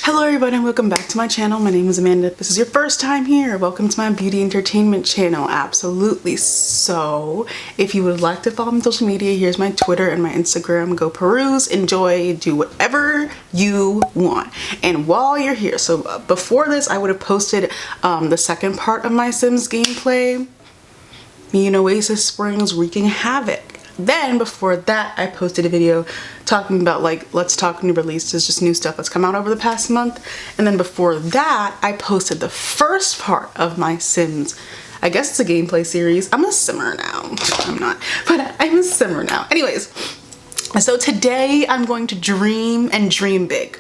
Hello everybody and welcome back to my channel. My name is Amanda. If this is your first time here, welcome to my beauty entertainment channel. Absolutely. So if you would like to follow me on social media, here's my Twitter and my Instagram. Go peruse, enjoy, do whatever you want. And while you're here, so before this I would have posted the second part of my Sims gameplay, me in Oasis Springs wreaking havoc. Then before that I posted a video talking about like let's talk new releases, just new stuff that's come out over the past month. And then before that I posted the first part of my Sims, I guess it's a gameplay series. I'm a simmer now. I'm not, but I'm a simmer now. Anyways, so today I'm going to dream and dream big.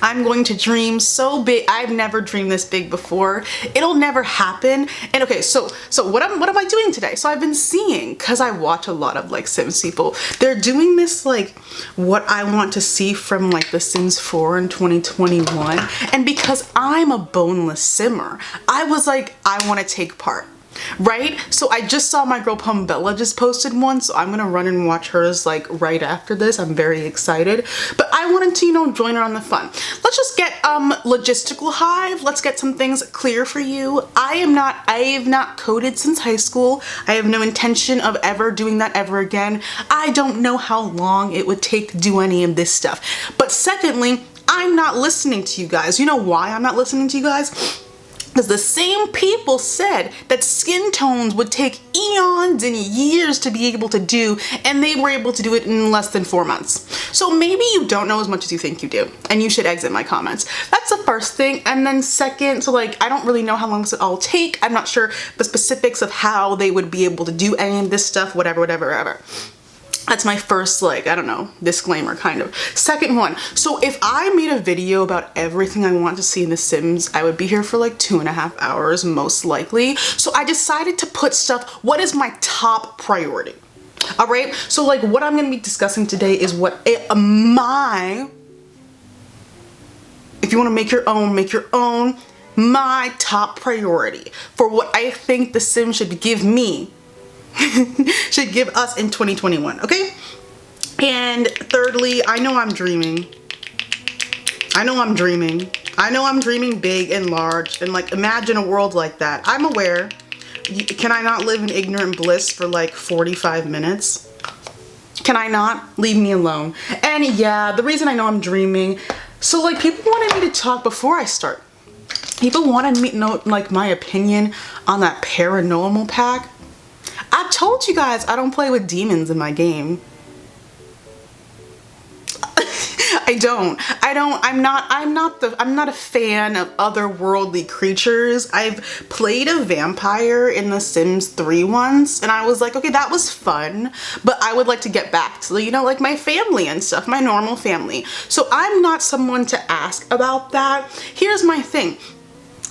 I'm going to dream so big. I've never dreamed this big before. It'll never happen. And okay, so what am I doing today? So I've been seeing, cause I watch a lot of like Sims people, they're doing this like what I want to see from like The Sims 4 in 2021. And because I'm a boneless simmer, I was like, I want to take part. Right? So I just saw my girl Pumbella just posted one, so I'm gonna run and watch hers like right after this. I'm very excited, but I wanted to, you know, join her on the fun. Let's just get logistical hive. Let's get some things clear for you. I have not coded since high school. I have no intention of ever doing that ever again. I don't know how long it would take to do any of this stuff. But secondly, I'm not listening to you guys. You know why I'm not listening to you guys? Because the same people said that skin tones would take eons and years to be able to do, and they were able to do it in less than 4 months. So maybe you don't know as much as you think you do, and you should exit my comments. That's the first thing. And then second, so like I don't really know how long this would all take. I'm not sure the specifics of how they would be able to do any of this stuff, whatever. That's my first, like, I don't know, disclaimer kind of. Second one, so if I made a video about everything I want to see in The Sims, I would be here for like 2.5 hours most likely. So I decided to put stuff, what is my top priority? All right, so like what I'm gonna be discussing today is what if you wanna make your own, my top priority for what I think The Sims should give me. Should give us in 2021, okay? And thirdly, I know I'm dreaming big and large, and like imagine a world like that. I'm aware. Can I not live in ignorant bliss for like 45 minutes? Can I not? Leave me alone. And yeah, the reason I know I'm dreaming, so like people wanted me to talk before I start. People wanted me to know like my opinion on that paranormal pack. I told you guys I don't play with demons in my game. I'm not a fan of otherworldly creatures. I've played a vampire in The Sims 3 once, and I was like, okay, that was fun, but I would like to get back to, you know, like my family and stuff, my normal family. So I'm not someone to ask about that. Here's my thing.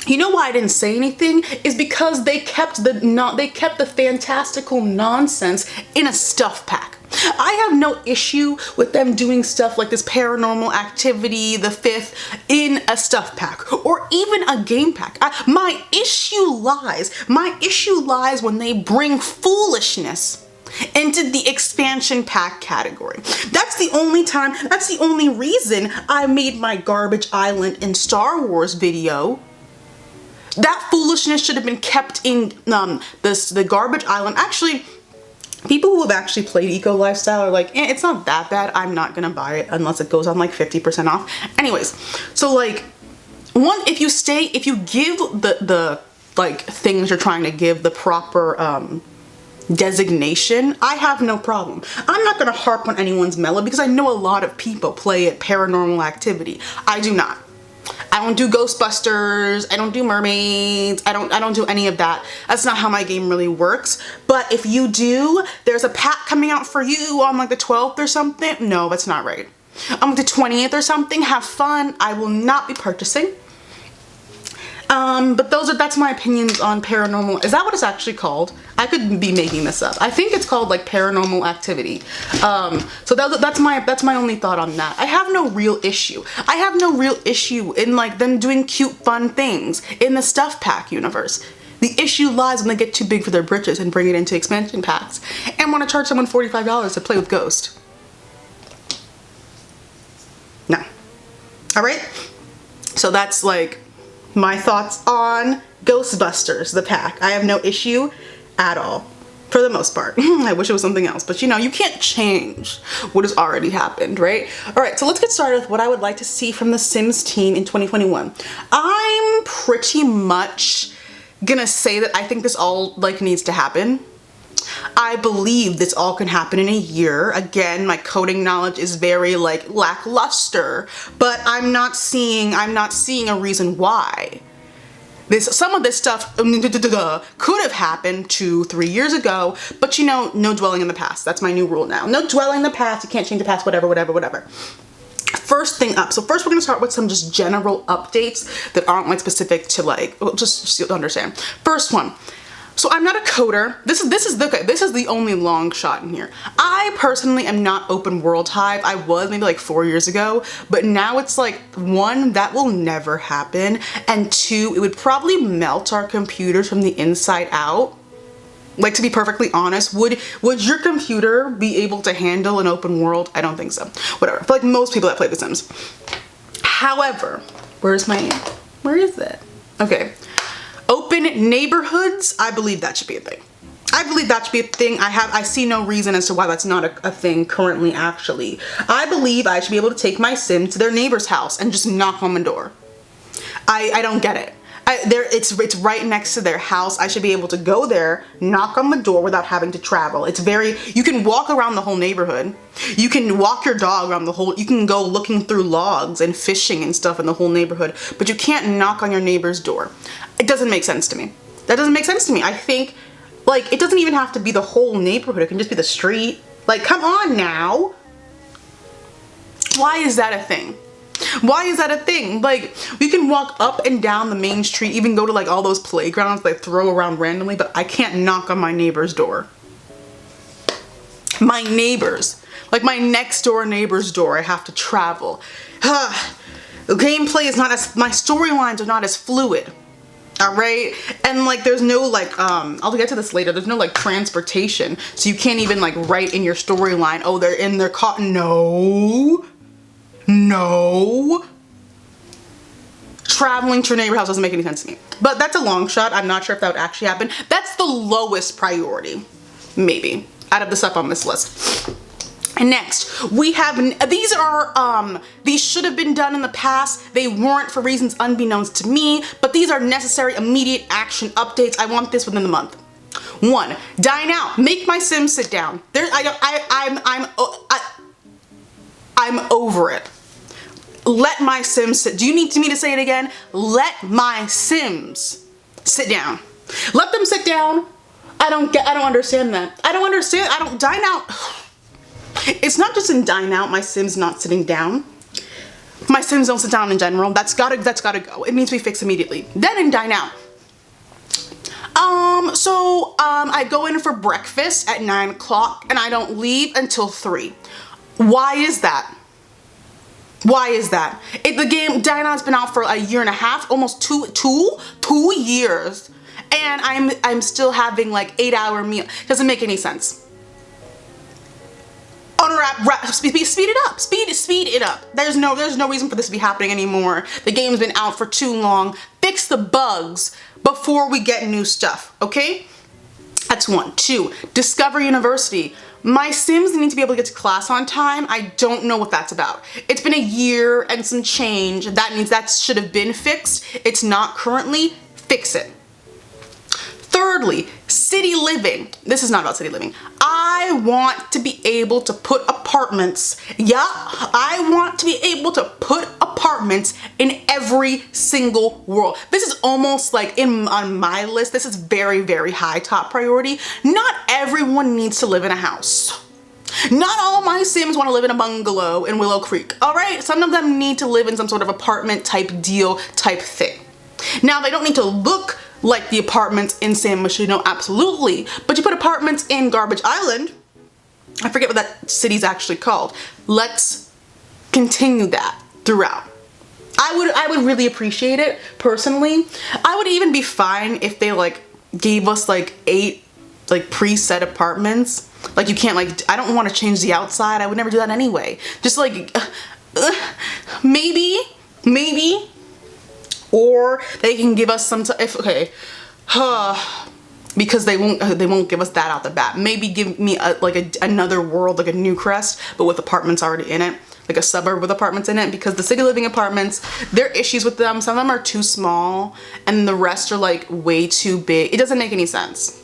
You know why I didn't say anything is because they kept the fantastical nonsense in a stuff pack. I have no issue with them doing stuff like this Paranormal Activity, the 5th, in a stuff pack or even a game pack. My issue lies when they bring foolishness into the expansion pack category. That's the only reason I made my Garbage Island in Star Wars video. That foolishness should have been kept in the Garbage Island. Actually, people who have actually played Eco Lifestyle are like, it's not that bad. I'm not gonna buy it unless it goes on like 50% off. Anyways, so like, if you give the like things you're trying to give the proper designation, I have no problem. I'm not gonna harp on anyone's mellow because I know a lot of people play it Paranormal Activity. I do not. I don't do Ghostbusters, I don't do mermaids, I don't do any of that. That's not how my game really works. But if you do, there's a pack coming out for you on like the 12th or something. No, that's not right. On the 20th or something, have fun. I will not be purchasing. But that's my opinions on paranormal. Is that what it's actually called? I could be making this up. I think it's called like Paranormal Activity. So that's my only thought on that. I have no real issue. I have no real issue in like them doing cute fun things in the stuff pack universe. The issue lies when they get too big for their britches and bring it into expansion packs and want to charge someone $45 to play with Ghost. No. All right. So that's like my thoughts on Ghostbusters, the pack. I have no issue at all, for the most part. I wish it was something else, but you know, you can't change what has already happened, right? All right, so let's get started with what I would like to see from the Sims team in 2021. I'm pretty much gonna say that I think this all like needs to happen. I believe this all can happen in a year. Again, my coding knowledge is very like lackluster, but I'm not seeing a reason why. Some of this stuff could have happened 2-3 years ago, but you know, no dwelling in the past. That's my new rule now. No dwelling in the past. You can't change the past, whatever. First thing up. So first we're gonna start with some just general updates that aren't like specific to like, well, just to understand. First one. So I'm not a coder. This is the only long shot in here. I personally am not open world Hive. I was maybe like 4 years ago, but now it's like, one, that will never happen, and two, it would probably melt our computers from the inside out. Like, to be perfectly honest, would your computer be able to handle an open world? I don't think so. Whatever. For like most people that play The Sims. However, where is it? Okay. Open neighborhoods, I believe that should be a thing. I see no reason as to why that's not a thing currently, actually. I believe I should be able to take my sim to their neighbor's house and just knock on the door. I don't get it. It's right next to their house. I should be able to go there, knock on the door without having to travel. You can walk around the whole neighborhood. You can walk your dog around you can go looking through logs and fishing and stuff in the whole neighborhood, but you can't knock on your neighbor's door. It doesn't make sense to me. That doesn't make sense to me. I think, like, it doesn't even have to be the whole neighborhood. It can just be the street. Like, come on now. Why is that a thing? Why is that a thing? Like, we can walk up and down the main street, even go to like all those playgrounds they throw around randomly, but I can't knock on my neighbor's door. My neighbor's, like my next door neighbor's door, I have to travel. The gameplay is not as, my storylines are not as fluid. All right, and like there's no like I'll get to this later, there's no like transportation, so you can't even like write in your storyline, oh, they're in their car. No, traveling to your neighbor's house doesn't make any sense to me, but that's a long shot. I'm not sure if that would actually happen. That's the lowest priority, maybe, out of the stuff on this list. And next, we have, these should have been done in the past. They weren't for reasons unbeknownst to me, but these are necessary immediate action updates. I want this within the month. 1, dine out. Make my Sims sit down. I'm over it. Let my Sims sit. Do you need me to say it again? Let my Sims sit down. Let them sit down. I don't understand that. Dine out. It's not just in dine out, my Sims not sitting down. My Sims don't sit down in general. That's gotta go. It needs to be fixed immediately. Then in dine out. I go in for breakfast at 9 o'clock and I don't leave until 3. Why is that? The game Dine Out's been out for a year and a half, almost two years, and I'm still having like 8-hour meal. Doesn't make any sense. Speed it up. There's no reason for this to be happening anymore. The game's been out for too long. Fix the bugs before we get new stuff, okay? That's 1. 2, Discover University. My Sims need to be able to get to class on time. I don't know what that's about. It's been a year and some change. That should have been fixed. It's not currently. Fix it. Thirdly, city living. This is not about city living. I want to be able to put apartments. Yeah, I want to be able to put apartments in every single world. This is almost like on my list. This is very, very high top priority. Not everyone needs to live in a house. Not all my Sims want to live in a bungalow in Willow Creek. All right, some of them need to live in some sort of apartment type deal type thing. Now, they don't need to look like the apartments in San Myshuno, absolutely, but you put apartments in Garbage Island. I forget what that city's actually called. Let's continue that throughout. I would really appreciate it personally. I would even be fine if they like gave us like 8 like preset apartments. Like you can't like, I don't want to change the outside. I would never do that anyway. Just like maybe or they can give us some, because they won't give us that out the bat. Maybe give me another world, like a New Crest, but with apartments already in it, like a suburb with apartments in it, because the city living apartments, there are issues with them. Some of them are too small and the rest are like way too big. It doesn't make any sense.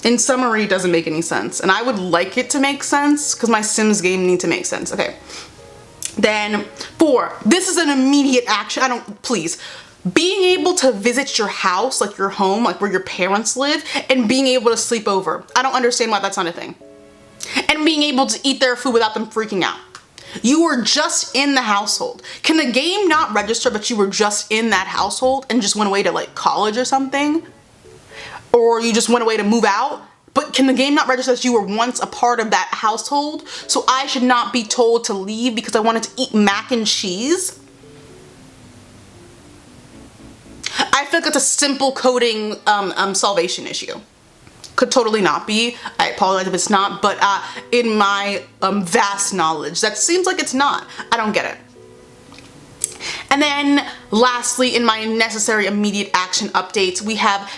In summary, it doesn't make any sense. And I would like it to make sense because my Sims game needs to make sense. Okay. Then 4, this is an immediate action. Please. Being able to visit your house, like your home, like where your parents live, and being able to sleep over. I don't understand why that's not a thing. And being able to eat their food without them freaking out. You were just in the household. Can the game not register but you were just in that household and just went away to like college or something? Or you just went away to move out? But can the game not register that you were once a part of that household? So I should not be told to leave because I wanted to eat mac and cheese? I feel like it's a simple coding salvation issue. Could totally not be. I apologize if it's not, but in my vast knowledge, that seems like it's not. I don't get it. And then lastly, in my necessary immediate action updates, we have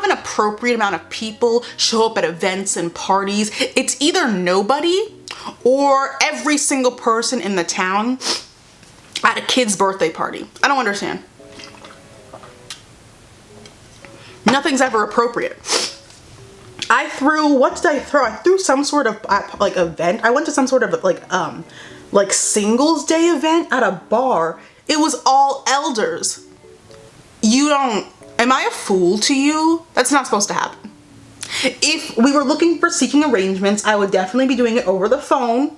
an appropriate amount of people show up at events and parties. It's either nobody or every single person in the town at a kid's birthday party. I don't understand. Nothing's ever appropriate. What did I throw? I threw some sort of like event. I went to some sort of like singles day event at a bar. It was all elders. Am I a fool to you? That's not supposed to happen. If we were looking for seeking arrangements, I would definitely be doing it over the phone,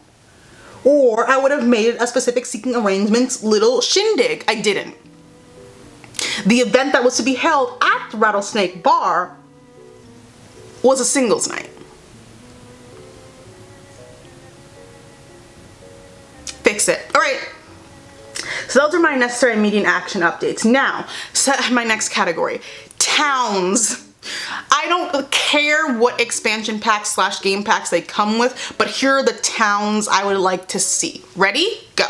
or I would have made it a specific seeking arrangements little shindig. I didn't. The event that was to be held at the Rattlesnake Bar was a singles night. Fix it. All right. So those are my necessary immediate action updates. Now, my next category, towns. I don't care what expansion packs / game packs they come with, but here are the towns I would like to see. Ready? Go.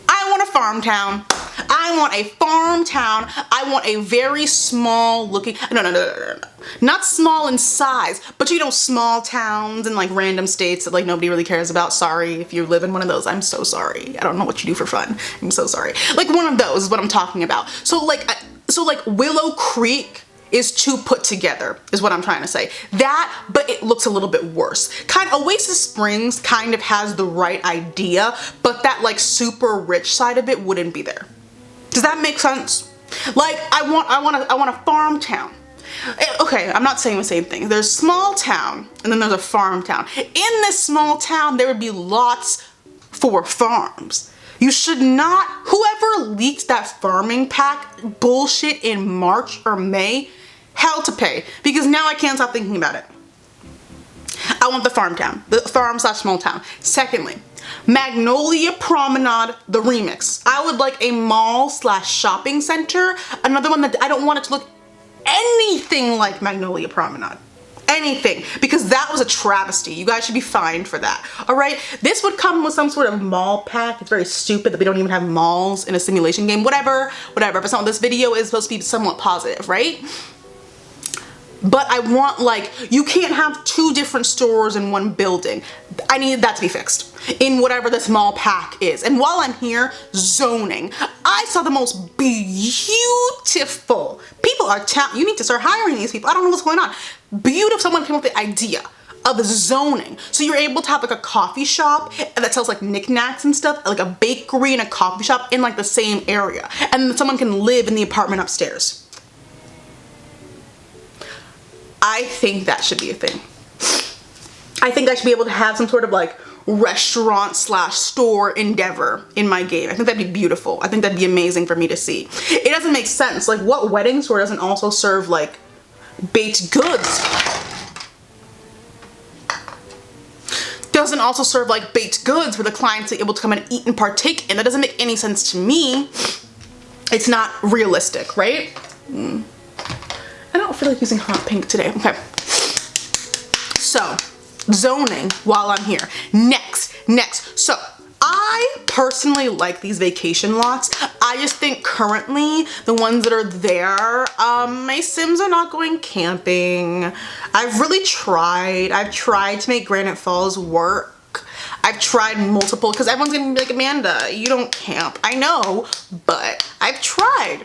I want a farm town. I want a farm town. I want a very small looking, no. Not small in size, but you know, small towns in like random states that like nobody really cares about. Sorry if you live in one of those. I'm so sorry. I don't know what you do for fun. I'm so sorry. Like one of those is what I'm talking about. So like Willow Creek is too put together is what I'm trying to say. That, but it looks a little bit worse. Oasis Springs kind of has the right idea, but that like super rich side of it wouldn't be there. Does that make sense? Like I want a farm town. Okay, I'm not saying the same thing. There's small town and then there's a farm town. In this small town, there would be lots for farms. You should not, whoever leaked that farming pack bullshit in March or May, hell to pay, because now I can't stop thinking about it. I want the farm town, the farm / small town. Secondly, Magnolia Promenade, the remix. I would like a mall / shopping center. Another one that I don't want it to look anything like Magnolia Promenade. Anything, because that was a travesty. You guys should be fined for that. All right, this would come with some sort of mall pack. It's very stupid that we don't even have malls in a simulation game. Whatever. But some of this video is supposed to be somewhat positive, right? But I want, like, you can't have 2 different stores in one building. I need that to be fixed in whatever this mall pack is. And while I'm here, zoning. I saw the most beautiful people you need to start hiring these people. I don't know what's going on. Beautiful, someone came up with the idea of zoning. So you're able to have like a coffee shop that sells like knickknacks and stuff, like a bakery and a coffee shop in like the same area. And then someone can live in the apartment upstairs. I think that should be a thing. I think I should be able to have some sort of like restaurant / store endeavor in my game. I think that'd be beautiful. I think that'd be amazing for me to see. It doesn't make sense. Like, what wedding store doesn't also serve like baked goods? Doesn't also serve like baked goods for the clients to be able to come and eat and partake in. That doesn't make any sense to me. It's not realistic, right? I don't feel like using hot pink today. Okay. So, zoning while I'm here. Next. So, I personally like these vacation lots. I just think currently the ones that are there, my Sims are not going camping. I've really tried. I've tried to make Granite Falls work. I've tried multiple, because everyone's gonna be like, Amanda, you don't camp. I know, but I've tried.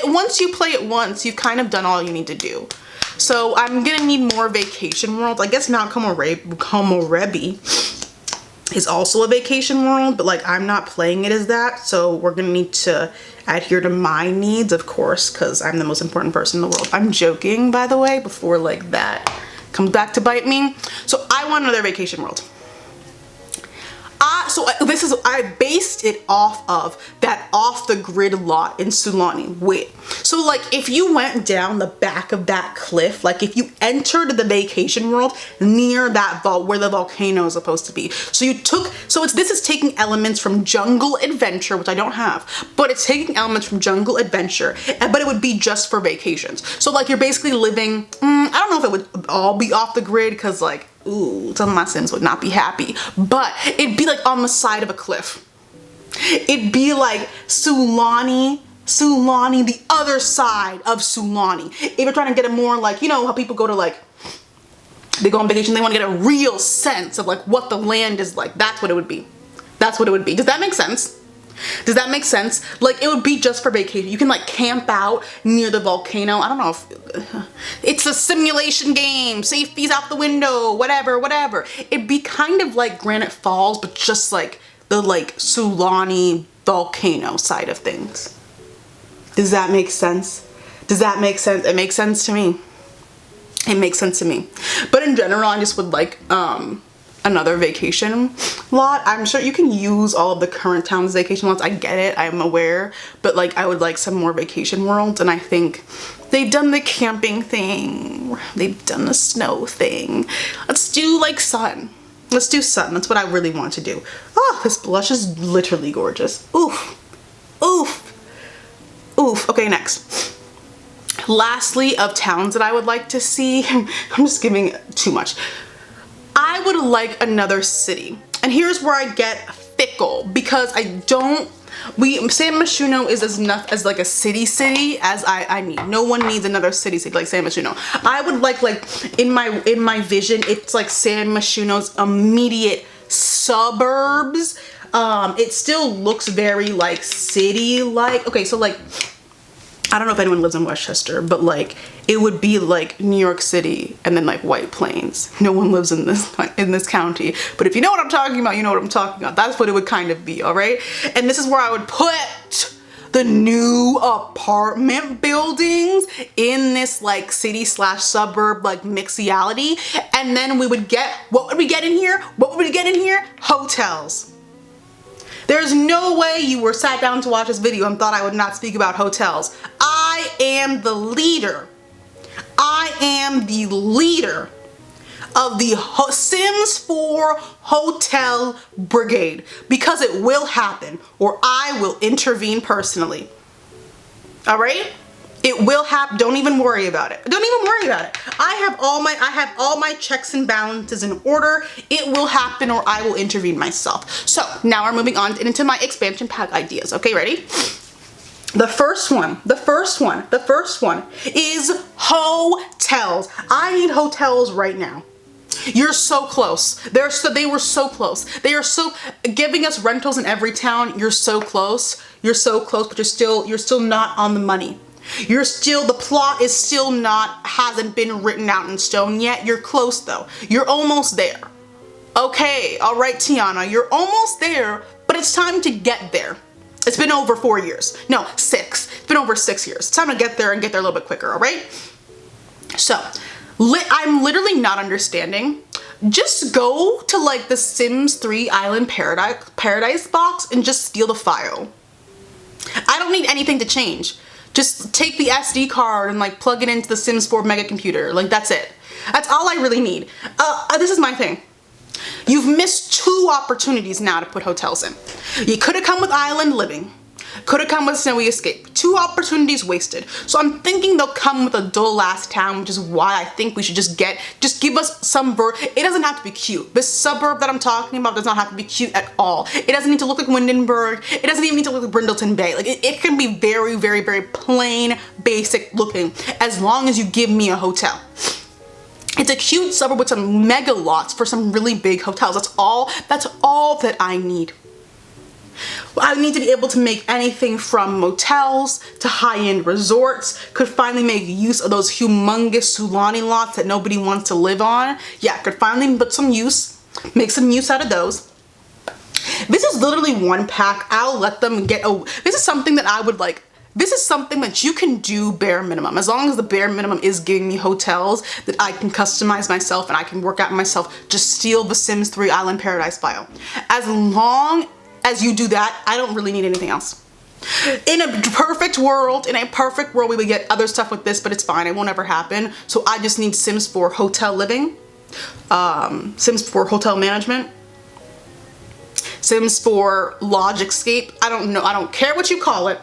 Once you play it once, you've kind of done all you need to do. So I'm gonna need more vacation worlds. I guess Mount Komorebi is also a vacation world, but like I'm not playing it as that, so we're gonna need to adhere to my needs, of course, because I'm the most important person in the world. I'm joking, by the way, before like that comes back to bite me. So I want another vacation world. I based it off of that off the grid lot in Sulani. Wait, so like if you went down the back of that cliff, like if you entered the vacation world near that vault where the volcano is supposed to be, so you took, this is taking elements from Jungle Adventure, which I don't have, but it's taking elements from Jungle Adventure, but it would be just for vacations. So like you're basically living, I don't know if it would all be off the grid, because like, ooh, some of my Sims would not be happy, but it'd be like on the side of a cliff. It'd be like Sulani, the other side of Sulani. If you're trying to get a more like, you know how people go to like, they go on vacation, they want to get a real sense of like what the land is like. That's what it would be. That's what it would be. Does that make sense? Does that make sense? Like it would be just for vacation. You can like camp out near the volcano. I don't know if it's a simulation game, safety's out the window, whatever. It'd be kind of like Granite Falls, but just like the like Sulani volcano side of things. Does that make sense? Does that make sense? It makes sense to me. It makes sense to me. But in general, I just would like another vacation lot. I'm sure you can use all of the current town's vacation lots. I get it, I'm aware, but like I would like some more vacation worlds, and I think they've done the camping thing, they've done the snow thing. Let's do like sun. Let's do sun. That's what I really want to do. Oh, this blush is literally gorgeous. Oof, oof, oof. Okay, next. Lastly, of towns that I would like to see, I'm just giving too much. I would like another city. And here's where I get fickle, because I don't, San Myshuno is as enough as like a city as I need. No one needs another city like San Myshuno. I would like in my vision, it's like San Myshuno's immediate suburbs. It still looks very like city-like. Okay, so like, I don't know if anyone lives in Westchester, but like it would be like New York City and then like White Plains. No one lives in this county, but if you know what I'm talking about, you know what I'm talking about. That's what it would kind of be, all right? And this is where I would put the new apartment buildings in this like city/suburb like mixiality, and then we would get, what would we get in here? What would we get in here? Hotels. There's no way you were sat down to watch this video and thought I would not speak about hotels. I am the leader. I am the leader of the Sims 4 Hotel Brigade, because it will happen, or I will intervene personally. All right? It will happen. Don't even worry about it. Don't even worry about it. I have all my checks and balances in order. It will happen, or I will intervene myself. So now we're moving on into my expansion pack ideas. Okay, ready? The first one is hotels. I need hotels right now. You're so close. They were so close. They are so giving us rentals in every town. You're so close. You're so close, but you're still not on the money. The plot is still hasn't been written out in stone yet. You're close though. You're almost there. Okay, all right, Tiana, you're almost there, but it's time to get there. It's been over 4 years. No, 6. It's been over 6 years. It's time to get there and get there a little bit quicker, all right? So, I'm literally not understanding. Just go to like the Sims 3 Island Paradise box and just steal the file. I don't need anything to change. Just take the SD card and like plug it into the Sims 4 mega computer. Like that's it. That's all I really need. This is my thing. You've missed 2 opportunities now to put hotels in. You could have come with island living. Could have come with Snowy Escape. 2 opportunities wasted. So I'm thinking they'll come with a dull ass town, which is why I think we should just give us some it doesn't have to be cute. This suburb that I'm talking about does not have to be cute at all. It doesn't need to look like Windenburg. It doesn't even need to look like Brindleton Bay. Like it can be very, very, very plain, basic looking, as long as you give me a hotel. It's a cute suburb with some mega lots for some really big hotels. That's all that I need. I need to be able to make anything from motels to high-end resorts. Could finally make use of those humongous Sulani lots that nobody wants to live on. Yeah, could finally make some use out of those. This is literally 1 pack. I'll let them get, this is something that I would like. This is something that you can do bare minimum. As long as the bare minimum is giving me hotels that I can customize myself and I can work out myself, just steal the Sims 3 Island Paradise file. As long as you do that, I don't really need anything else. In a perfect world, we would get other stuff with this, but it's fine. It won't ever happen. So I just need Sims 4 hotel living, Sims 4 hotel management, Sims 4 lodge escape. I don't know. I don't care what you call it,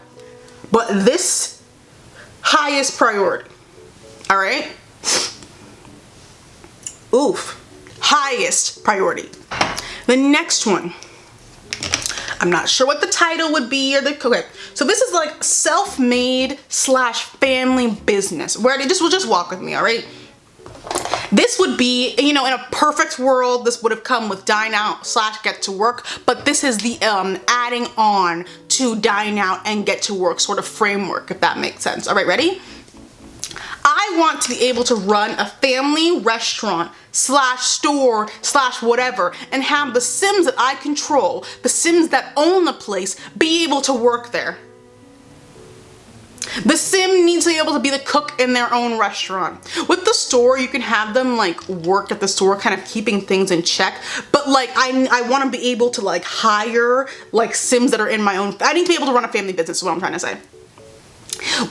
but this highest priority. All right. Oof. Highest priority. The next one. I'm not sure what the title would be or okay. So this is like self-made / family business. Where just walk with me, all right? This would be, you know, in a perfect world, this would have come with dine out / get to work, but this is the adding on to dine out and get to work sort of framework, if that makes sense. All right, ready? I want to be able to run a family restaurant / store / whatever and have the Sims that I control, the Sims that own the place, be able to work there. The Sim needs to be able to be the cook in their own restaurant. With the store, you can have them like work at the store, kind of keeping things in check. But like, I want to be able to like hire like Sims that are in my own, I need to be able to run a family business is what I'm trying to say.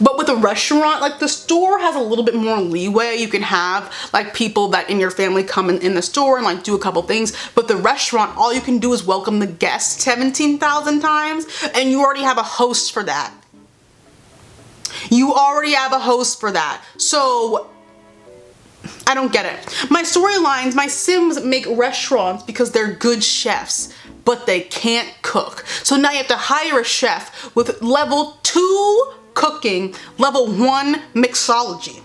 But with a restaurant, like the store has a little bit more leeway. You can have like people that in your family come in the store and like do a couple things. But the restaurant, all you can do is welcome the guests 17,000 times and you already have a host for that. You already have a host for that. So I don't get it. My storylines, my Sims make restaurants because they're good chefs, but they can't cook. So now you have to hire a chef with level 2 cooking, level 1 mixology.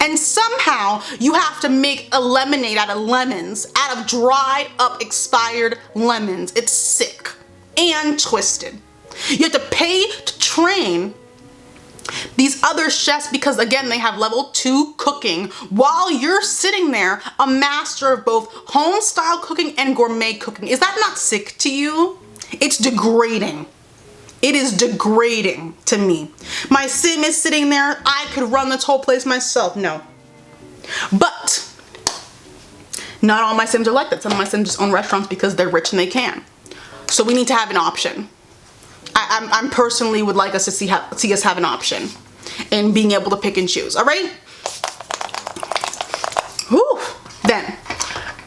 And somehow you have to make a lemonade out of lemons, out of dried up expired lemons. It's sick and twisted. You have to pay to train these other chefs because again, they have level 2 cooking while you're sitting there, a master of both home style cooking and gourmet cooking. Is that not sick to you? It's degrading. It is degrading to me. My Sim is sitting there. I could run this whole place myself. No. But not all my Sims are like that. Some of my Sims just own restaurants because they're rich and they can. So we need to have an option. I'm personally would like us to see us have an option in being able to pick and choose. All right. Whew. Then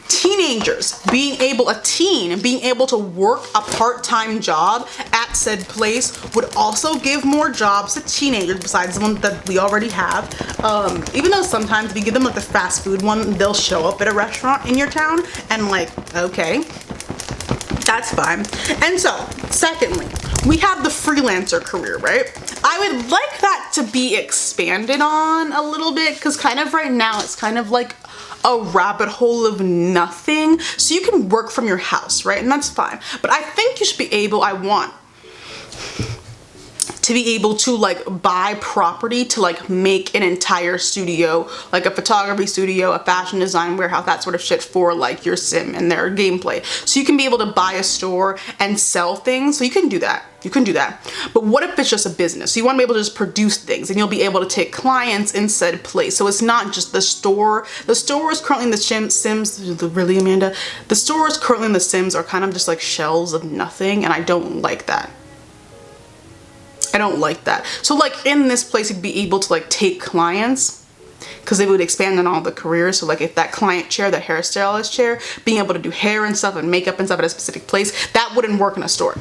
teenagers being able to work a part-time job at said place would also give more jobs to teenagers besides the one that we already have. Even though sometimes if you give them like the fast food one, they'll show up at a restaurant in your town and like, okay, that's fine. And so secondly, we have the freelancer career, right? I would like that to be expanded on a little bit because kind of right now it's kind of like a rabbit hole of nothing. So you can work from your house, right? And that's fine. But I think you should be able, I want to be able to like buy property to like make an entire studio, like a photography studio, a fashion design warehouse, that sort of shit for like your Sim and their gameplay. So you can be able to buy a store and sell things. So you can do that. You can do that. But what if it's just a business? So you want to be able to just produce things and you'll be able to take clients in said place. So it's not just the store. The store is currently in the Sims, really Amanda? The stores currently in the Sims are kind of just like shells of nothing and I don't like that. I don't like that. So like in this place, you'd be able to like take clients because they would expand on all the careers. So like if that client chair, that hairstylist chair, being able to do hair and stuff and makeup and stuff at a specific place, that wouldn't work in a store.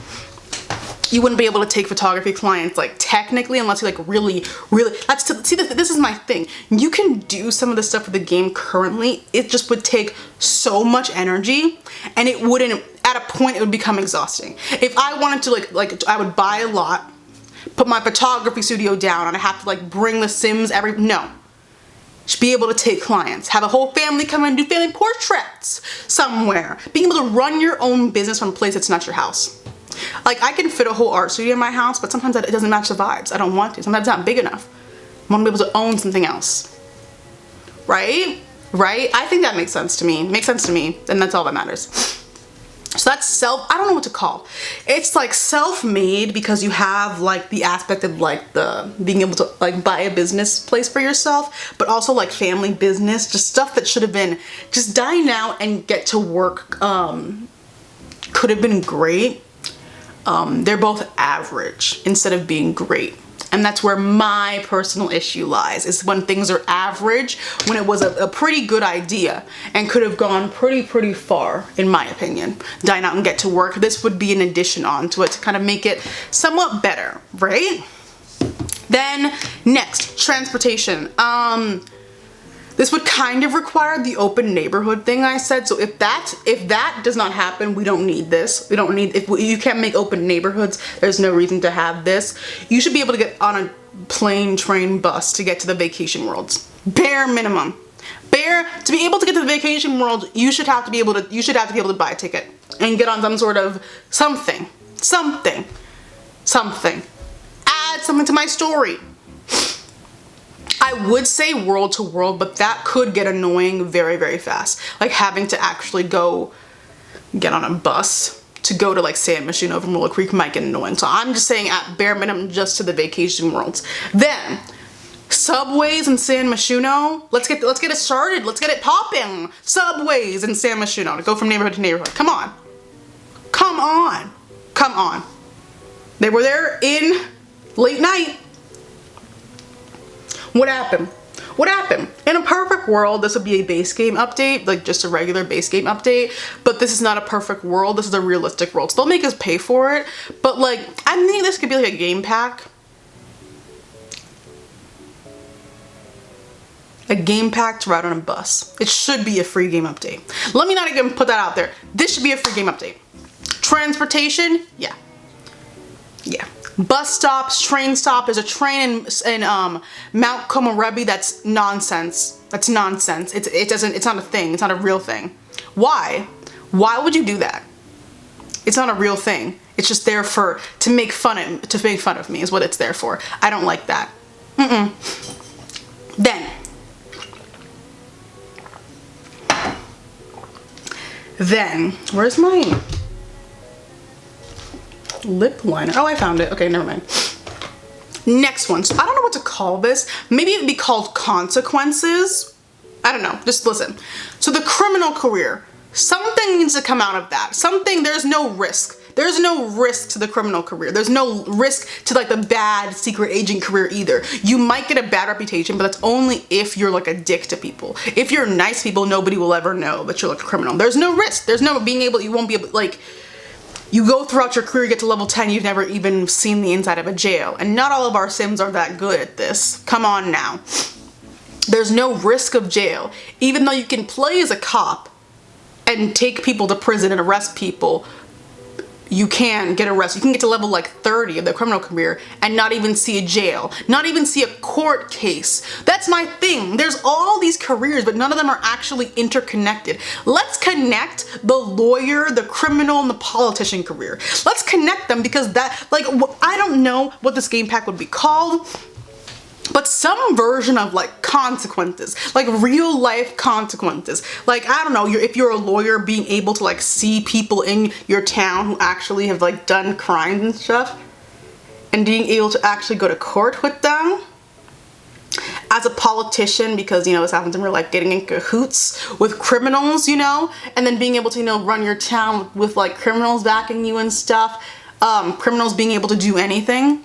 you wouldn't be able to take photography clients like technically unless you like really this is my thing. You can do some of the stuff with the game currently. It just would take so much energy, and it wouldn't, at a point it would become exhausting. If I wanted to like I would buy a lot, put my photography studio down, and I have to like bring the Sims no. Should be able to take clients, have a whole family come and do family portraits somewhere. Being able to run your own business from a place that's not your house. Like, I can fit a whole art studio in my house, but sometimes it doesn't match the vibes. I don't want to. Sometimes it's not big enough. I want to be able to own something else. Right? Right? I think that makes sense to me. It makes sense to me, and that's all that matters. So that's I don't know what to call. It's like self-made because you have like the aspect of like the being able to like buy a business place for yourself, but also like family business, just stuff that should have been just dine out and get to work could have been great. They're both average instead of being great. And that's where my personal issue lies, is when things are average, when it was a pretty good idea and could have gone pretty far, in my opinion. Dine out and get to work. This would be an addition onto it to kind of make it somewhat better, right? Then next, transportation. This would kind of require the open neighborhood thing I said. So if that does not happen, we don't need this. We don't need, if you can't make open neighborhoods, there's no reason to have this. You should be able to get on a plane, train, bus to get to the vacation worlds. Bare minimum. To be able to get to the vacation world, you should have to be able to buy a ticket and get on some sort of something. Add something to my story. I would say world to world, but that could get annoying very fast. Like having to actually go get on a bus to go to like San Myshuno from Willow Creek might get annoying. So I'm just saying at bare minimum just to the vacation worlds. Then subways in San Myshuno. Let's get it started. Let's get it popping. Subways in San Myshuno to go from neighborhood to neighborhood. Come on. They were there in late night. What happened? In a perfect world, this would be a base game update, like just a regular base game update, but this is not a perfect world. This is a realistic world. So they'll make us pay for it, but like, I think this could be like a game pack. A game pack to ride on a bus. It should be a free game update. Let me not even put that out there. This should be a free game update. Transportation, yeah. Bus stops, train stop. There's a train in Mount Komorebi that's nonsense. It's not a thing. It's not a real thing. Why would you do that? It's not a real thing. It's just there to make fun of me is what it's there for. I don't like that. Then where's my lip liner? Oh, I found it. Okay, never mind. Next one. So I don't know what to call this. Maybe it'd be called consequences. I don't know. Just listen. So the criminal career. Something needs to come out of that. There's no risk. There's no risk to the criminal career. There's no risk to like the bad secret agent career either. You might get a bad reputation, but that's only if you're like a dick to people. If you're nice people, nobody will ever know that you're like a criminal. There's no risk. There's no you won't be able, like, you go throughout your career, you get to level 10, you've never even seen the inside of a jail. And not all of our Sims are that good at this. Come on now. There's no risk of jail. Even though you can play as a cop and take people to prison and arrest people, you can get arrested. You can get to level like 30 of the criminal career and not even see a jail, not even see a court case. That's my thing. There's all these careers, but none of them are actually interconnected. Let's connect the lawyer, the criminal, and the politician career. Let's connect them, because that, like, I don't know what this game pack would be called, but some version of like consequences, like real life consequences. Like, I don't know, if you're a lawyer, being able to like see people in your town who actually have like done crimes and stuff, and being able to actually go to court with them. As a politician, because, you know, this happens in real life, getting in cahoots with criminals, you know, and then being able to, you know, run your town with like criminals backing you and stuff. Criminals being able to do anything.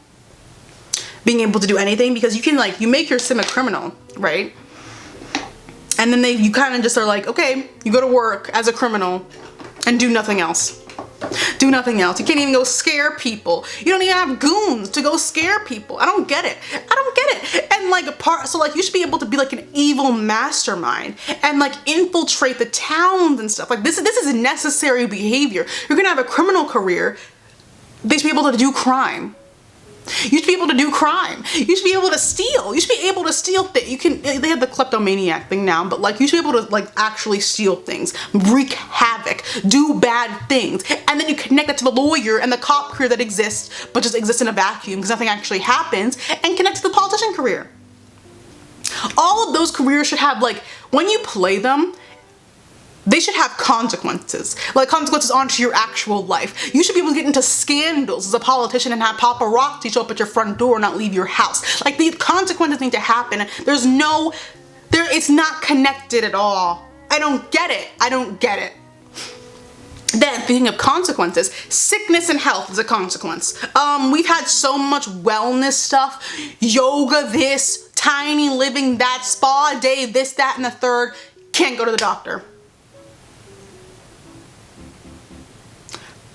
Because you can, like, you make your sim a criminal, right? And then you kind of just are like, okay, you go to work as a criminal and do nothing else. Do nothing else. You can't even go scare people. You don't even have goons to go scare people. I don't get it. I don't get it. And like so like you should be able to be like an evil mastermind and like infiltrate the towns and stuff. Like this is necessary behavior. You're gonna have a criminal career. They should be able to do crime. You should be able to do crime. You should be able to steal. You should be able to steal things. They have the kleptomaniac thing now, but like you should be able to like actually steal things, wreak havoc, do bad things. And then you connect that to the lawyer and the cop career that exists, but just exists in a vacuum because nothing actually happens, and connect to the politician career. All of those careers should have, like, when you play them, they should have consequences, like consequences onto your actual life. You should be able to get into scandals as a politician and have paparazzi show up at your front door and not leave your house. Like, the consequences need to happen. It's not connected at all. I don't get it. I don't get it. Then, speaking of consequences, sickness and health is a consequence. We've had so much wellness stuff, yoga this, tiny living that, spa day, this, that, and the third. Can't go to the doctor.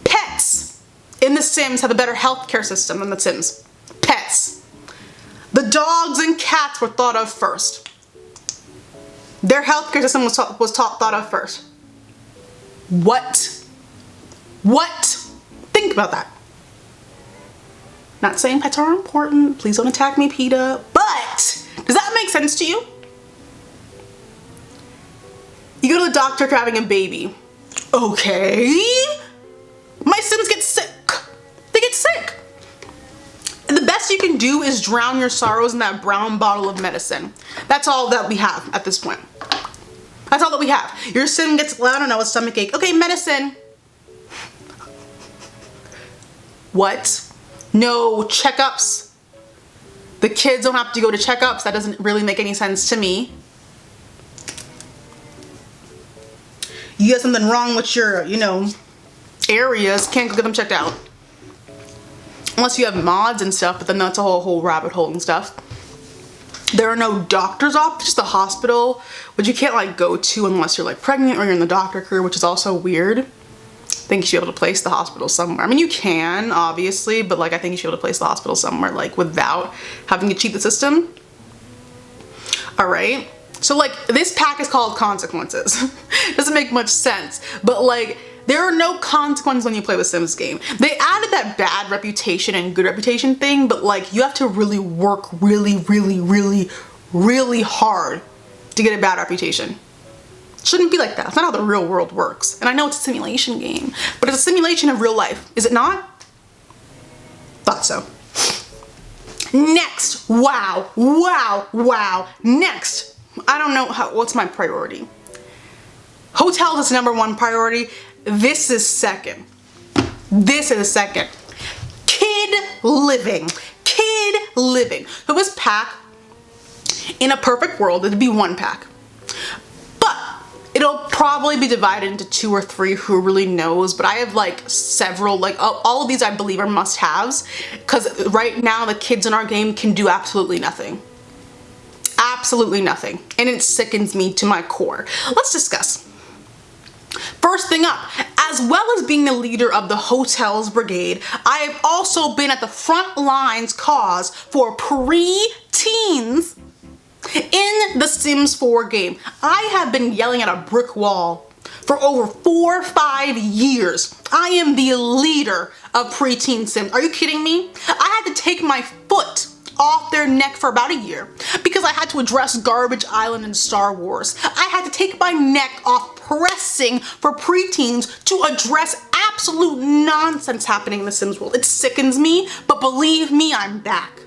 Pets in The Sims have a better healthcare system than The Sims. Pets. The dogs and cats were thought of first. Their healthcare system was thought of first. What? Think about that. Not saying pets are important. Please don't attack me, PETA. But does that make sense to you? You go to the doctor for having a baby. Okay. My Sims get sick. They get sick. And the best you can do is drown your sorrows in that brown bottle of medicine. That's all that we have at this point. That's all that we have. Your Sim gets, well, I don't know, a stomach ache. Okay, medicine. What? No checkups. The kids don't have to go to checkups. That doesn't really make any sense to me. You got something wrong with your, areas, can't go get them checked out. Unless you have mods and stuff, but then that's a whole rabbit hole and stuff. There are no doctor's office, just a hospital, which you can't like go to unless you're like pregnant or you're in the doctor career, which is also weird. I think you should be able to place the hospital somewhere. I mean, you can, obviously, but like I think you should be able to place the hospital somewhere like without having to cheat the system. All right. So like this pack is called consequences. Doesn't make much sense, but like there are no consequences when you play the Sims game. They added that bad reputation and good reputation thing, but like you have to really work really hard to get a bad reputation. Shouldn't be like that. That's not how the real world works. And I know it's a simulation game, but it's a simulation of real life. Is it not? Thought so. Next. Wow. Next. I don't know what's my priority. Hotels is #1 priority. This is second. Kid living. So this pack, in a perfect world, it'd be 1 pack. But it'll probably be divided into 2 or 3, who really knows, but I have like several, like all of these I believe are must-haves, because right now the kids in our game can do absolutely nothing. Absolutely nothing. And it sickens me to my core. Let's discuss. First thing up, as well as being the leader of the hotels brigade, I have also been at the front lines cause for pre-teens in the Sims 4 game. I have been yelling at a brick wall for over 4 or 5 years. I am the leader of preteen Sims. Are you kidding me? I had to take my foot off their neck for about a year because I had to address Garbage Island and Star Wars. I had to take my neck off pressing for preteens to address absolute nonsense happening in the Sims world. It sickens me, but believe me, I'm back.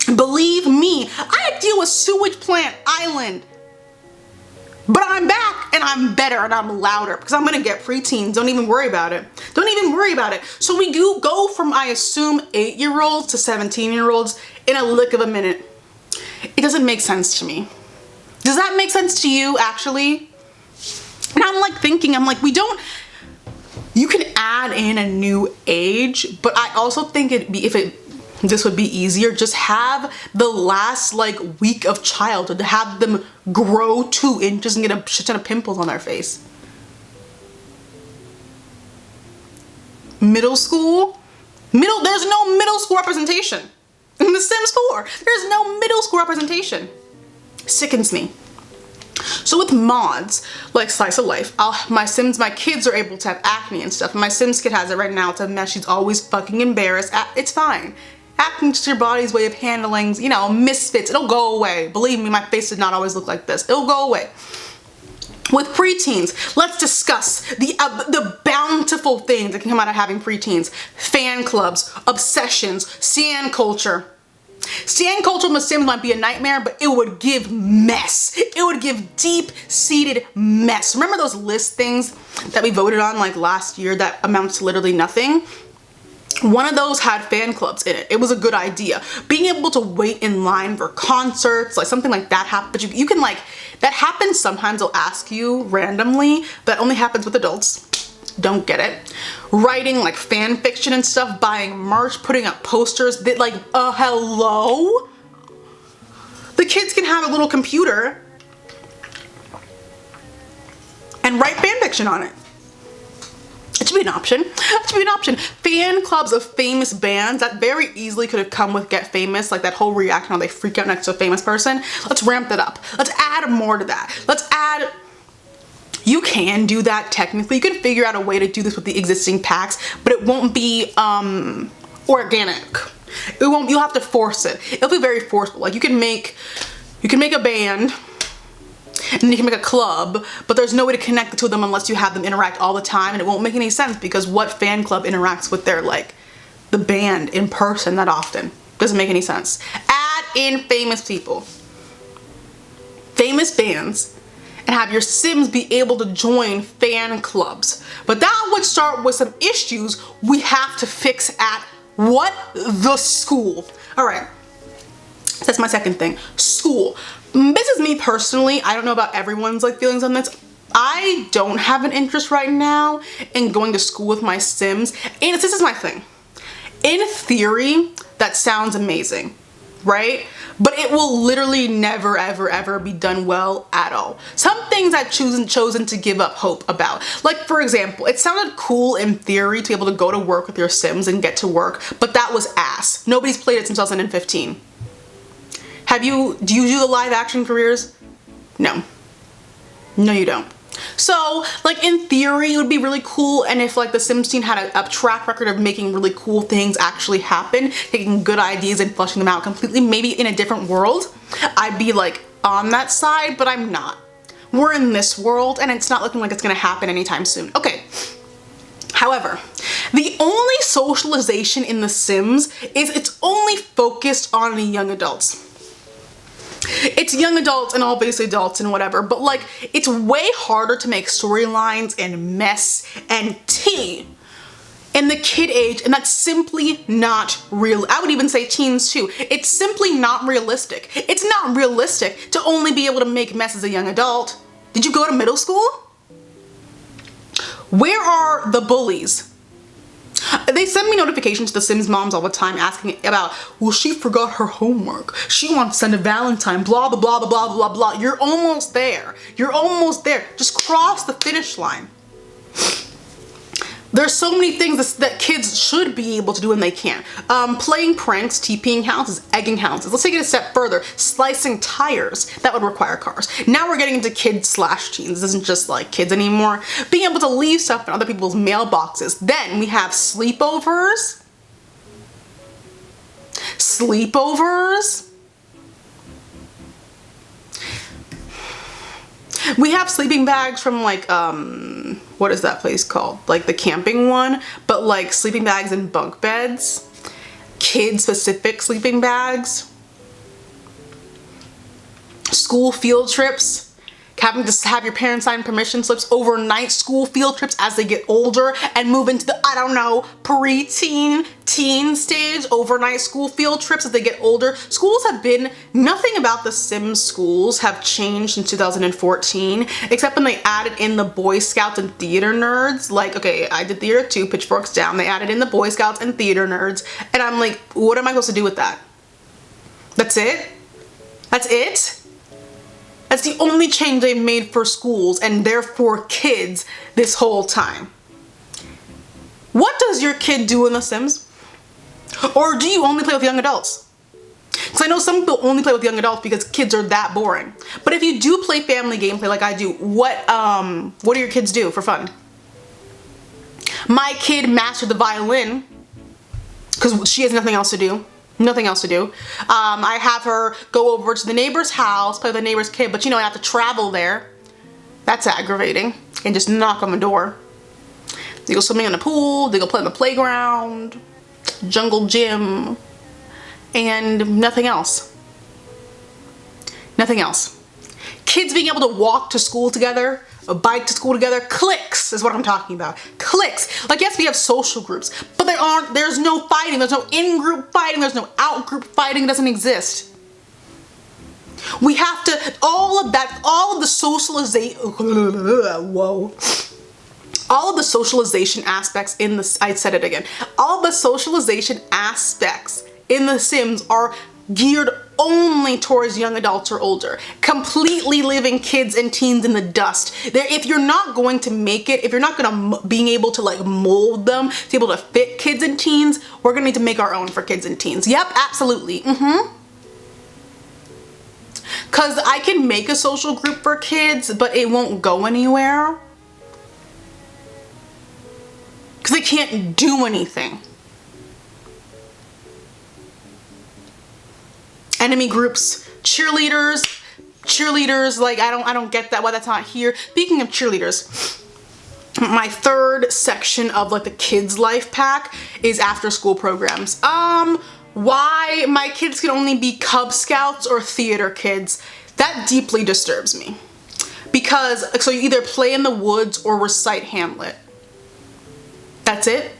Believe me, I had to deal with Sewage Plant Island. But I'm back and I'm better and I'm louder because I'm gonna get preteens. Don't even worry about it. Don't even worry about it. So we do go from, I assume, 8-year-olds to 17-year-olds in a lick of a minute. It doesn't make sense to me. Does that make sense to you, actually? And I'm like thinking, I'm like, you can add in a new age, but I also think this would be easier, just have the last like week of childhood, to have them grow 2 inches and get a shit ton of pimples on their face. Middle school? There's no middle school representation. In The Sims 4, there's no middle school representation. Sickens me. So with mods, like Slice of Life, my kids are able to have acne and stuff. My Sims kid has it right now. It's a mess. She's always fucking embarrassed. It's fine. Acne is your body's way of handling, you know, misfits. It'll go away. Believe me, my face did not always look like this. It'll go away. With preteens, let's discuss the bountiful things that can come out of having preteens. Fan clubs, obsessions, stan culture. Stan culture in The Sims might be a nightmare, but it would give mess. It would give deep-seated mess. Remember those list things that we voted on like last year that amounts to literally nothing? One of those had fan clubs in it. It was a good idea. Being able to wait in line for concerts, like something like that happens. But you can like, that happens sometimes. They'll ask you randomly. That only happens with adults. Don't get it. Writing like fan fiction and stuff, buying merch, putting up posters that like, hello? The kids can have a little computer and write fan fiction on it. It should be an option. It should be an option. Fan clubs of famous bands that very easily could have come with Get Famous, like that whole reaction how they freak out next to a famous person. Let's ramp that up. Let's add more to that. Let's add, you can do that technically. You can figure out a way to do this with the existing packs, but it won't be organic. It won't, you'll have to force it. It'll be very forceful. Like you can make a band, and then you can make a club, but there's no way to connect the two of them unless you have them interact all the time, and it won't make any sense because what fan club interacts with their like the band in person that often? Doesn't make any sense. Add in famous people, famous bands, and have your Sims be able to join fan clubs. But that would start with some issues we have to fix at what? The school. All right. That's my second thing. School. This is me personally. I don't know about everyone's like feelings on this. I don't have an interest right now in going to school with my Sims. And this is my thing. In theory, that sounds amazing, right? But it will literally never, ever, ever be done well at all. Some things I've chosen to give up hope about. Like, for example, it sounded cool in theory to be able to go to work with your Sims and get to work, but that was ass. Nobody's played it since 2015. Do you do the live action careers? No. No, you don't. So, like, in theory, it would be really cool, and if, like, the Sims team had a track record of making really cool things actually happen, taking good ideas and fleshing them out completely, maybe in a different world, I'd be, like, on that side, but I'm not. We're in this world, and it's not looking like it's gonna happen anytime soon. Okay. However, the only socialization in The Sims is it's only focused on the young adults. It's young adults and obviously adults and whatever, but like it's way harder to make storylines and mess and tea in the kid age, and that's simply not real. I would even say teens too. It's simply not realistic. It's not realistic to only be able to make mess as a young adult. Did you go to middle school? Where are the bullies? They send me notifications to the Sims moms all the time asking about, well, she forgot her homework. She wants to send a Valentine, blah, blah, blah, blah, blah, blah. You're almost there. You're almost there. Just cross the finish line. There's so many things that kids should be able to do and they can't. Playing pranks, TPing houses, egging houses. Let's take it a step further. Slicing tires. That would require cars. Now we're getting into kids/teens. This isn't just like kids anymore. Being able to leave stuff in other people's mailboxes. Then we have sleepovers. Sleepovers. We have sleeping bags from like, what is that place called? Like the camping one, but like sleeping bags in bunk beds. Kid-specific sleeping bags. School field trips. Having to have your parents sign permission slips, overnight school field trips as they get older and move into the, I don't know, pre-teen, teen stage, overnight school field trips as they get older. Schools have been, nothing about the Sims schools have changed in 2014, except when they added in the Boy Scouts and theater nerds. Like, okay, I did theater too, pitchforks down. They added in the Boy Scouts and theater nerds. And I'm like, what am I supposed to do with that? That's it? That's it? That's the only change they've made for schools and therefore kids this whole time. What does your kid do in The Sims? Or do you only play with young adults? Because I know some people only play with young adults because kids are that boring. But if you do play family gameplay like I do, what do your kids do for fun? My kid mastered the violin because she has nothing else to do. Nothing else to do. I have her go over to the neighbor's house, play with the neighbor's kid, but you know, I have to travel there. That's aggravating. And just knock on the door. They go swimming in the pool, they go play in the playground, jungle gym, and nothing else. Nothing else. Kids being able to walk to school together, a bike to school together, cliques is what I'm talking about. Cliques. Like, yes, we have social groups, but there's no fighting, there's no in-group fighting, there's no out-group fighting, it doesn't exist. We have to, all of the socialization, whoa. All of the socialization aspects in this, I said it again, all of the socialization aspects in The Sims are geared only towards young adults or older, completely leaving kids and teens in the dust. If you're not going to make it, if you're not gonna being able to like mold them to be able to fit kids and teens, we're gonna need to make our own for kids and teens. Yep, absolutely. Cause I can make a social group for kids, but it won't go anywhere. Cause they can't do anything. Enemy groups, cheerleaders, like I don't get that, why that's not here. Speaking of cheerleaders, my third section of like the kids life pack is after school programs. Why my kids can only be Cub Scouts or theater kids, that deeply disturbs me. Because, so you either play in the woods or recite Hamlet. That's it.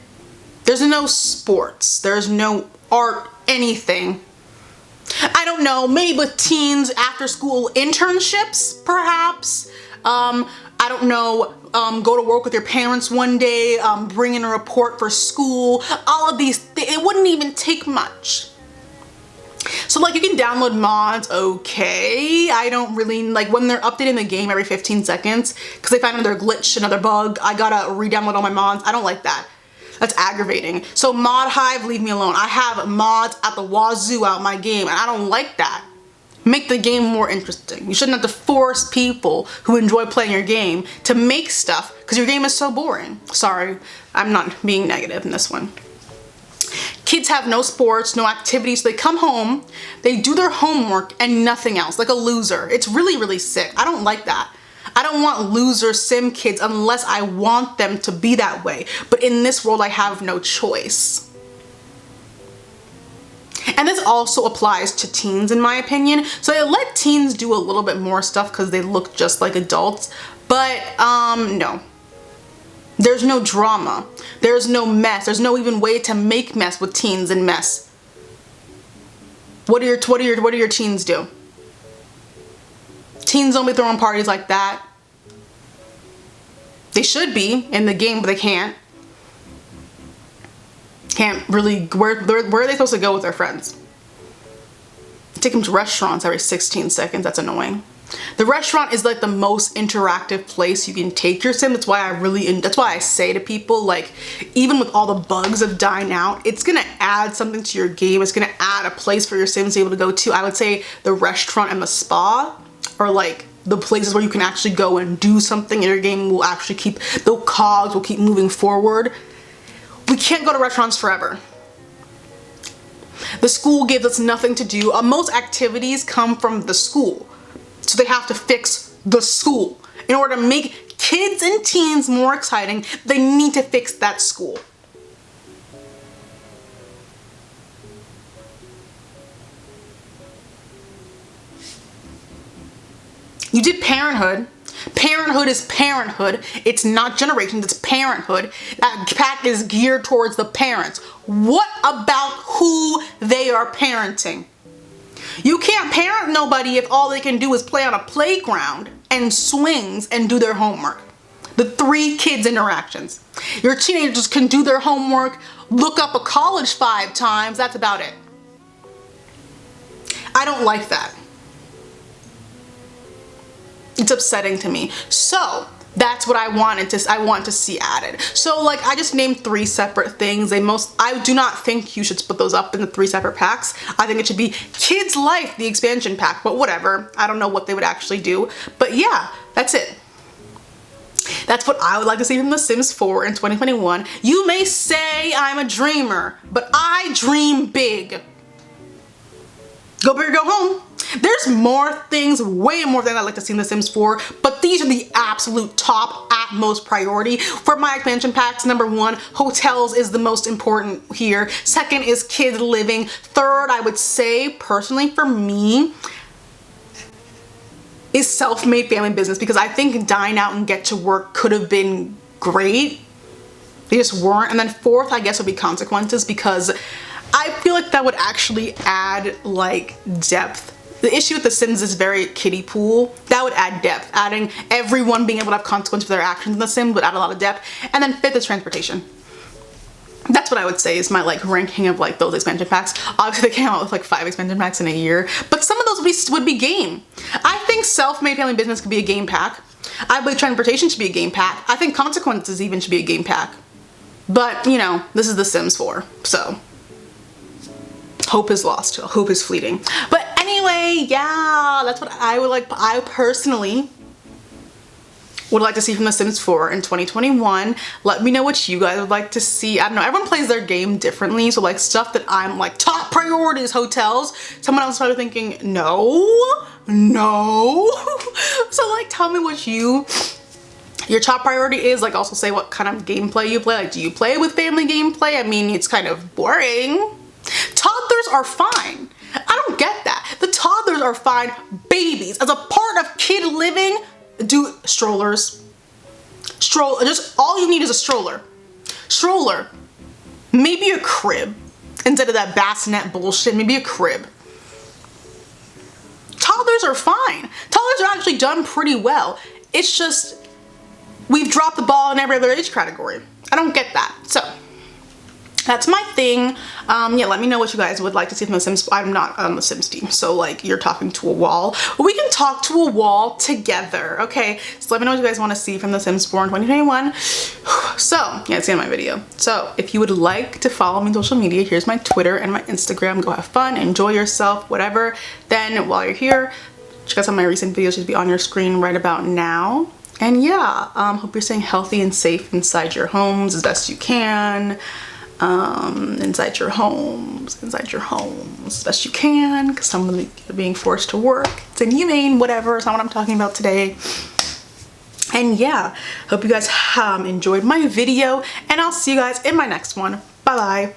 There's no sports, there's no art, anything. I don't know, maybe with teens after school internships, perhaps. I don't know, go to work with your parents one day, bring in a report for school, all of these, it wouldn't even take much. So like you can download mods, okay. I don't really, like when they're updating the game every 15 seconds, because they find another glitch, another bug, I gotta re-download all my mods, I don't like that. That's aggravating. So Mod Hive, leave me alone. I have mods at the wazoo out my game and I don't like that. Make the game more interesting. You shouldn't have to force people who enjoy playing your game to make stuff because your game is so boring. Sorry, I'm not being negative in this one. Kids have no sports, no activities. They come home, they do their homework and nothing else, like a loser. It's really, really sick. I don't like that. I don't want loser sim kids unless I want them to be that way. But in this world, I have no choice. And this also applies to teens in my opinion. So I let teens do a little bit more stuff because they look just like adults. But no. There's no drama. There's no mess. There's no even way to make mess with teens and mess. What do your teens do? Teens don't be throwing parties like that. They should be in the game, but they can't. Can't really, where are they supposed to go with their friends? Take them to restaurants every 16 seconds, that's annoying. The restaurant is like the most interactive place you can take your sim. That's why I say to people, like, even with all the bugs of Dine Out, it's gonna add something to your game. It's gonna add a place for your sims to be able to go to. I would say the restaurant and the spa are like the places where you can actually go and do something and your game will actually keep, the cogs will keep moving forward. We can't go to restaurants forever. The school gives us nothing to do. Most activities come from the school. So they have to fix the school. In order to make kids and teens more exciting, they need to fix that school. You did parenthood. Parenthood is parenthood. It's not generations, it's parenthood. That pack is geared towards the parents. What about who they are parenting? You can't parent nobody if all they can do is play on a playground and swings and do their homework. The 3 kids interactions. Your teenagers can do their homework, look up a college 5 times, that's about it. I don't like that. It's upsetting to me. So That's what I want to see added. So like I just named 3 separate things. I do not think you should split those up into 3 separate packs. I think it should be Kids Life, the expansion pack, but whatever. I don't know what they would actually do. But yeah, that's it. That's what I would like to see from The Sims 4 in 2021. You may say I'm a dreamer, but I dream big. Go big or go home. There's more things, way more things I'd like to see in The Sims 4, but these are the absolute top, at most priority for my expansion packs. Number 1, hotels is the most important here. Second is kids living. Third, I would say, personally for me, is self-made family business, because I think dine out and get to work could have been great. They just weren't. And then 4th, I guess, would be consequences, because I feel like that would actually add like depth. The issue with The Sims is very kiddie pool. That would add depth. Adding everyone being able to have consequence for their actions in The Sims would add a lot of depth. And then 5th is transportation. That's what I would say is my like ranking of like those expansion packs. Obviously they came out with like 5 expansion packs in a year, but some of those would be game. I think self-made family business could be a game pack. I believe transportation should be a game pack. I think consequences even should be a game pack. But you know, this is The Sims 4, so hope is lost, hope is fleeting. But anyway, yeah, that's what I would like. I personally would like to see from The Sims 4 in 2021. Let me know what you guys would like to see. I don't know, everyone plays their game differently, so like stuff that I'm like top priorities hotels, someone else is probably thinking no. So like tell me what your top priority is. Like also say what kind of gameplay you play. Like do you play with family gameplay? I mean, it's kind of boring. Toddlers are fine. I don't get that. The toddlers are fine. Babies, as a part of kid living, do strollers. Just all you need is a stroller. Maybe a crib. Instead of that bassinet bullshit, maybe a crib. Toddlers are fine. Toddlers are actually done pretty well. It's just, we've dropped the ball in every other age category. I don't get that. So that's my thing. Yeah, let me know what you guys would like to see from The Sims. I'm not on The Sims team, so like you're talking to a wall. We can talk to a wall together, okay? So let me know what you guys want to see from The Sims 4 in 2021. So, yeah, it's the end of my video. So if you would like to follow me on social media, here's my Twitter and my Instagram. Go have fun, enjoy yourself, whatever. Then while you're here, check out some of my recent videos. Should be on your screen right about now. And yeah, hope you're staying healthy and safe inside your homes as best you can. Inside your homes as best you can, because some of them are being forced to work. It's inhumane, whatever. It's not what I'm talking about today. And yeah, hope you guys enjoyed my video, and I'll see you guys in my next one. Bye bye.